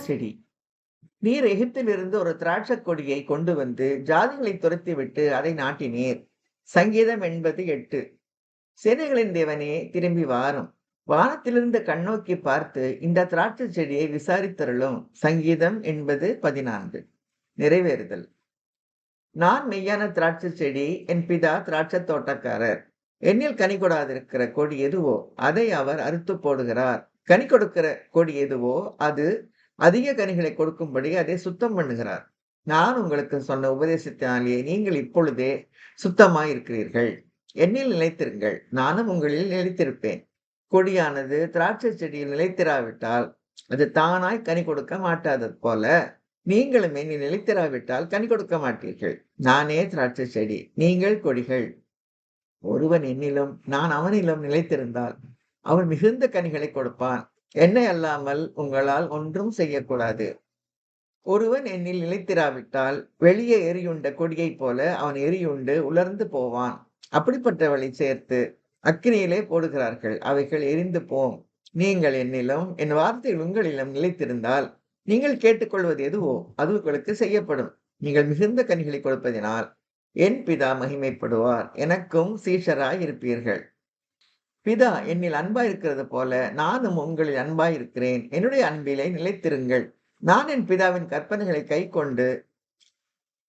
செடி. நீர் எகிப்திலிருந்து ஒரு திராட்சைக் கொடியை கொண்டு வந்து ஜாதிகளை துரத்திவிட்டு அதை நாட்டினீர். சங்கீதம் 88. சேனைகளின் தேவனே திரும்பி வாரும். வானத்திலிருந்து கண்ணோக்கி பார்த்து இந்த திராட்சை செடியை விசாரித்தருளும். சங்கீதம் 80:14. நிறைவேறுதல். நான் மெய்யான திராட்சை செடி, என் பிதா திராட்சை தோட்டக்காரர். என்னில் கனி கொடாதிருக்கிற கொடி எதுவோ அதை அவர் அறுத்து போடுகிறார். கனி கொடுக்கிற கொடி எதுவோ அது அதிக கனிகளை கொடுக்கும்படி அதை சுத்தம் பண்ணுகிறார். நான் உங்களுக்கு சொன்ன உபதேசத்தினாலேயே நீங்கள் இப்பொழுதே சுத்தமாயிருக்கிறீர்கள். என்னில் நிலைத்திருங்கள், நானும் உங்களில் நிலைத்திருப்பேன். கொடியானது திராட்சை செடியில் நிலைத்திராவிட்டால் அது தானாய் கனி கொடுக்க மாட்டாதது போல நீங்களும் என்னில் நிலைத்திராவிட்டால் கனி கொடுக்க மாட்டீர்கள். நானே திராட்சை செடி, நீங்கள் கொடிகள். ஒருவன் என்னிலும் நான் அவனிலும் நிலைத்திருந்தால் அவன் மிகுந்த கனிகளை கொடுப்பான். என்னை அல்லாமல் உங்களால் ஒன்றும் செய்யக்கூடாது. ஒருவன் என்னில் நிலைத்திராவிட்டால் வெளியே எரியுண்ட கொடியைப் போல அவன் எரியுண்டு உலர்ந்து போவான். அப்படிப்பட்டவளை சேர்த்து அக்கினியிலே போடுகிறார்கள், அவைகள் எரிந்து போம். நீங்கள் என்னிலும் என் வார்த்தைகள் உங்களிலும் நிலைத்திருந்தால் நீங்கள் கேட்டுக்கொள்வது எதுவோ அது உங்களுக்கு செய்யப்படும். நீங்கள் மிகுந்த கனிகளை கொடுப்பதினால் என் பிதா மகிமைப்படுவார். எனக்கும் சீஷராய் இருப்பீர்கள். பிதா என்னில் அன்பாயிருக்கிறது போல நானும் உங்களில் அன்பாயிருக்கிறேன். என்னுடைய அன்பிலே நிலைத்திருங்கள். நான் என் பிதாவின் கற்பனைகளை கைக்கொண்டு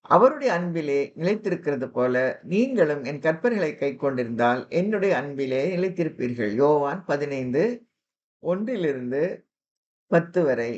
அவருடைய அன்பிலே நிலைத்திருக்கிறது போல நீங்களும் என் கற்பனைகளை கைக்கொண்டிருந்தால் என்னுடைய அன்பிலே நிலைத்திருப்பீர்கள். யோவான் 15:1-10 வரை.